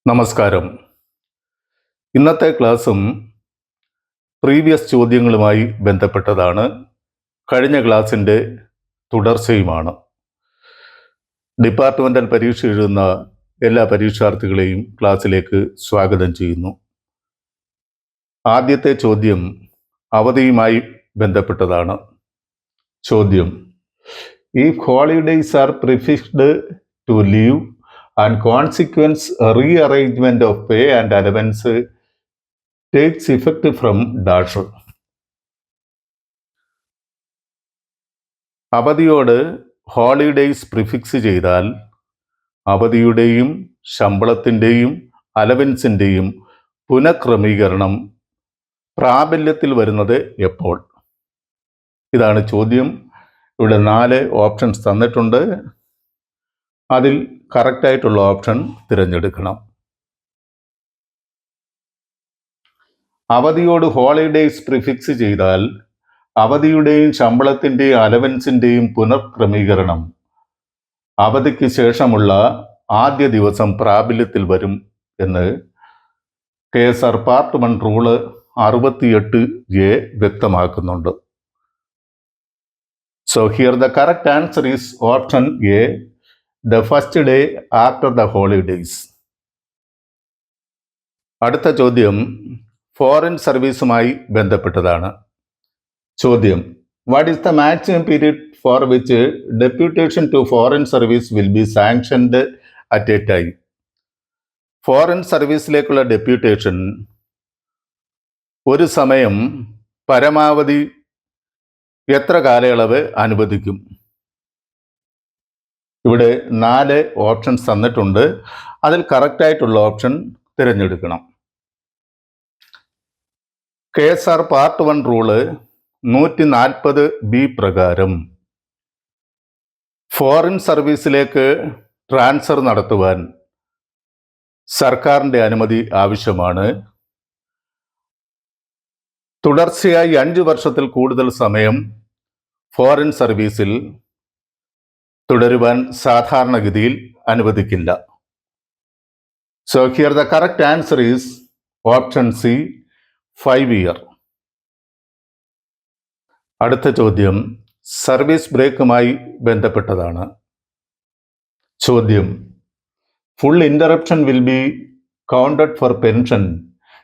നമസ്കാരം. ഇന്നത്തെ ക്ലാസ്സും പ്രീവിയസ് ചോദ്യങ്ങളുമായി ബന്ധപ്പെട്ടതാണ്. കഴിഞ്ഞ ക്ലാസ്സിൻ്റെ തുടർച്ചയുമാണ്. ഡിപ്പാർട്ട്മെൻ്റൽ പരീക്ഷ എഴുതുന്ന എല്ലാ പരീക്ഷാർത്ഥികളെയും ക്ലാസ്സിലേക്ക് സ്വാഗതം ചെയ്യുന്നു. ആദ്യത്തെ ചോദ്യം അവധിയുമായി ബന്ധപ്പെട്ടതാണ്. ചോദ്യം: if holidays are prefixed to leave and consequence rearrangement of pay and allowance takes effect from dash. അവധിയോട് ഹോളിഡേയ്സ് പ്രിഫിക്സ് ചെയ്താൽ അവധിയുടെയും ശമ്പളത്തിൻ്റെയും അലവൻസിൻ്റെയും പുനഃക്രമീകരണം പ്രാബല്യത്തിൽ വരുന്നത് എപ്പോൾ? ഇതാണ് ചോദ്യം. ഇവിടെ 4 ഓപ്ഷൻസ് തന്നിട്ടുണ്ട്. അതിൽ കറക്റ്റായിട്ടുള്ള ഓപ്ഷൻ തിരഞ്ഞെടുക്കണം. അവധിയോട് ഹോളിഡേയ്സ് പ്രിഫിക്സ് ചെയ്താൽ അവധിയുടെയും ശമ്പളത്തിൻ്റെയും അലവൻസിൻ്റെയും പുനഃക്രമീകരണം അവധിക്ക് ശേഷമുള്ള ആദ്യ ദിവസം പ്രാബല്യത്തിൽ വരും എന്ന് KSR പാർട്ട് 1 റൂള് 68A വ്യക്തമാക്കുന്നുണ്ട്. So here the correct answer is option A, the first day after the holidays. അടുത്ത ചോദ്യം ഫോറിൻ സർവീസുമായി ബന്ധപ്പെട്ടതാണ്. ചോദ്യം: what is the maximum period for which deputation to foreign service will be sanctioned at a time? Foreign സർവീസിലേക്കുള്ള deputation ഒരു സമയം പരമാവധി എത്ര കാലയളവ് അനുവദിക്കും? ഇവിടെ 4 ഓപ്ഷൻസ് തന്നിട്ടുണ്ട്. അതിൽ കറക്റ്റായിട്ടുള്ള ഓപ്ഷൻ തിരഞ്ഞെടുക്കണം. KSR പാർട്ട് 1 റൂള് 140B പ്രകാരം ഫോറിൻ സർവീസിലേക്ക് ട്രാൻസ്ഫർ നടത്തുവാൻ സർക്കാരിൻ്റെ അനുമതി ആവശ്യമാണ്. തുടർച്ചയായി 5 വർഷത്തിൽ കൂടുതൽ സമയം ഫോറിൻ സർവീസിൽ തുടരുവാൻ സാധാരണഗതിയിൽ അനുവദിക്കില്ല. So here the correct answer is option C, 5 year. അടുത്ത ചോദ്യം സർവീസ് ബ്രേക്കുമായി ബന്ധപ്പെട്ടതാണ്. ചോദ്യം: full interruption will be counted for pension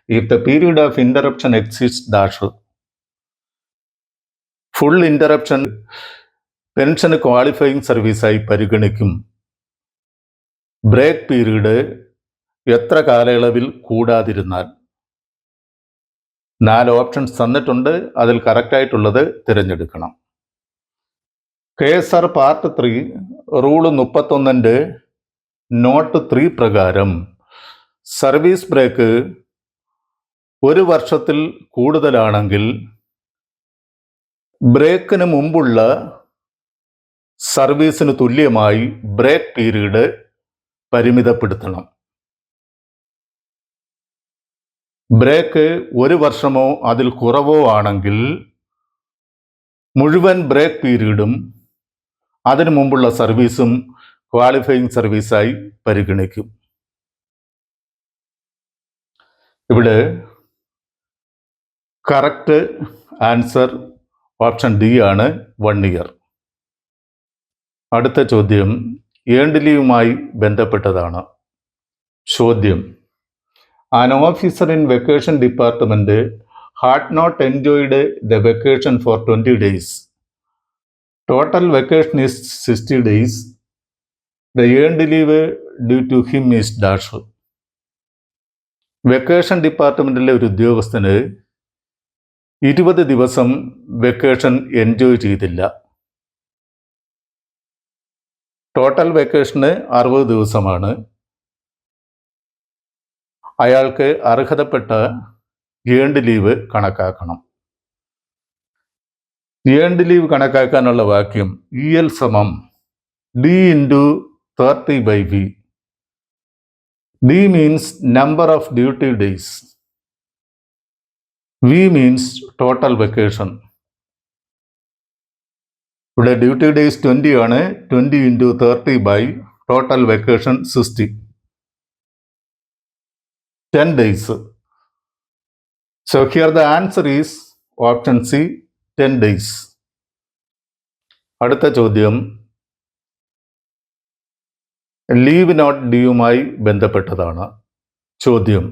if the period of interruption exist dash. Full interruption പെൻഷന് ക്വാളിഫയിങ് സർവീസായി പരിഗണിക്കും. ബ്രേക്ക് പീരീഡ് എത്ര കാലയളവിൽ കൂടാതിരുന്നാൽ? 4 ഓപ്ഷൻസ് തന്നിട്ടുണ്ട്. അതിൽ കറക്റ്റായിട്ടുള്ളത് തിരഞ്ഞെടുക്കണം. KSR പാർട്ട് 3 റൂള് 31 നോട്ട് 3 പ്രകാരം സർവീസ് ബ്രേക്ക് 1 വർഷത്തിൽ കൂടുതലാണെങ്കിൽ ബ്രേക്കിന് മുമ്പുള്ള സർവീസിന് തുല്യമായി ബ്രേക്ക് പീരീഡ് പരിമിതപ്പെടുത്തണം. ബ്രേക്ക് 1 വർഷമോ അതിൽ കുറവോ ആണെങ്കിൽ മുഴുവൻ ബ്രേക്ക് പീരീഡും അതിനു മുമ്പുള്ള സർവീസും ക്വാളിഫയിങ് സർവീസായി പരിഗണിക്കും. ഇവിടെ കറക്റ്റ് ആൻസർ ഓപ്ഷൻ D ആണ്, 1 year. അടുത്ത ചോദ്യം ഏൺഡ് ലീവുമായി ബന്ധപ്പെട്ടതാണ്. ചോദ്യം: an officer in vacation department had not enjoyed the vacation for 20 days. Total vacation is 60 days. The earned leave due to him is dash. Vacation ഡിപ്പാർട്ട്മെൻറ്റിലെ ഒരു ഉദ്യോഗസ്ഥന് 20 ദിവസം വെക്കേഷൻ എൻജോയ് ചെയ്തില്ല. ടോട്ടൽ വെക്കേഷന് 60 ദിവസമാണ്. അയാൾക്ക് അർഹതപ്പെട്ട ഏൺഡ് ലീവ് കണക്കാക്കണം. ഏൺഡ് ലീവ് കണക്കാക്കാനുള്ള വാക്യം EL സമം D × 30/V. D means number of duty days. V means total vacation. ഇവിടെ ഡ്യൂട്ടി ഡേയ്സ് 20 ആണ്. 20 × 30 total vacation 60. 10 days. So here the answer is option C, 10 days. അടുത്ത ചോദ്യം ലീവ് നോട്ട് ഡ്യൂമായി ബന്ധപ്പെട്ടതാണ്. ചോദ്യം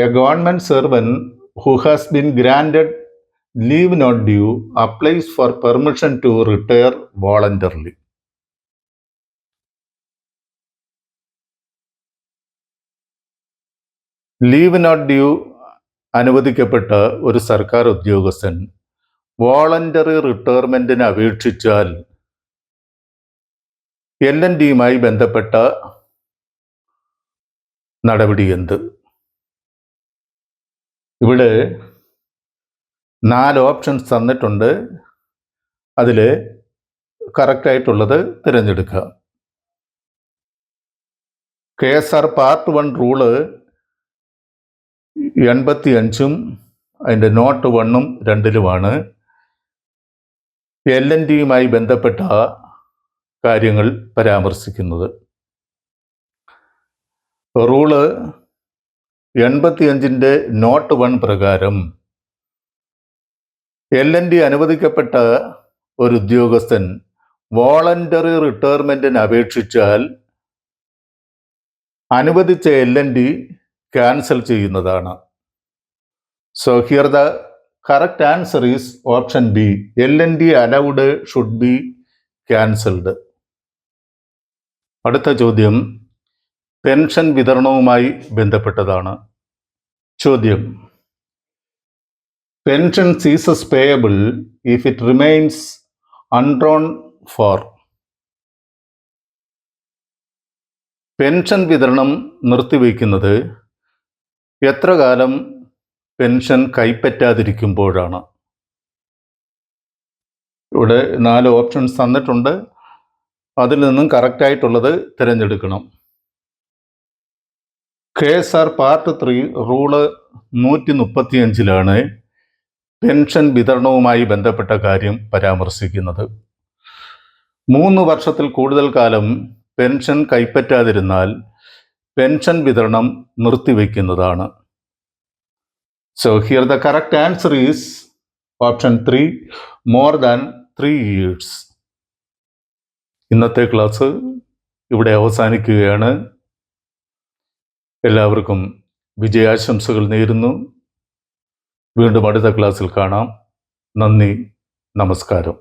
A government servant who has been granted leave not due applies for permission to retire voluntarily. Leave not due അനുവദിക്കപ്പെട്ട ഒരു സർക്കാർ ഉദ്യോഗസ്ഥൻ voluntary റിട്ടയർമെന്റിന് അപേക്ഷിച്ചാൽ LNDയുമായി ബന്ധപ്പെട്ട നടപടി എന്ത്? ഇവിടെ 4 ഓപ്ഷൻസ് തന്നിട്ടുണ്ട്. അതിൽ കറക്റ്റായിട്ടുള്ളത് തിരഞ്ഞെടുക്കുക. KSR പാർട്ട് 1 റൂള് 85 അതിൻ്റെ നോട്ട് 1 2 LNDയുമായി ബന്ധപ്പെട്ട കാര്യങ്ങൾ പരാമർശിക്കുന്നത്. റൂള് 85 നോട്ട് 1 പ്രകാരം LND അനുവദിക്കപ്പെട്ട ഒരു ഉദ്യോഗസ്ഥൻ വോളണ്ടറി റിട്ടയർമെന്റിന് അപേക്ഷിച്ചാൽ അനുവദിച്ച LND ക്യാൻസൽ ചെയ്യുന്നതാണ്. So here the correct answer is option B, LND allowed should be cancelled. അടുത്ത ചോദ്യം പെൻഷൻ വിതരണവുമായി ബന്ധപ്പെട്ടതാണ്. ചോദ്യം pension ceases payable if it remains undrawn for. Pension വിതരണം നിർത്തിവെക്കുന്നത് എത്ര കാലം പെൻഷൻ കൈപ്പറ്റാതിരിക്കുമ്പോഴാണ്? ഇവിടെ 4 ഓപ്ഷൻസ് തന്നിട്ടുണ്ട്. അതിൽ നിന്നും കറക്റ്റായിട്ടുള്ളത് തിരഞ്ഞെടുക്കണം. KSR പാർട്ട് 3 റൂള് 135 പെൻഷൻ വിതരണവുമായി ബന്ധപ്പെട്ട കാര്യം പരാമർശിക്കുന്നത്. 3 വർഷത്തിൽ കൂടുതൽ കാലം പെൻഷൻ കൈപ്പറ്റാതിരുന്നാൽ പെൻഷൻ വിതരണം നിർത്തിവെക്കുന്നതാണ്. So here the correct answer is option 3, more than 3 years. ഇന്നത്തെ ക്ലാസ് ഇവിടെ അവസാനിക്കുകയാണ്. എല്ലാവർക്കും വിജയാശംസകൾ നേരുന്നു. വീണ്ടും അടുത്ത ക്ലാസ്സിൽ കാണാം. നന്ദി, നമസ്കാരം.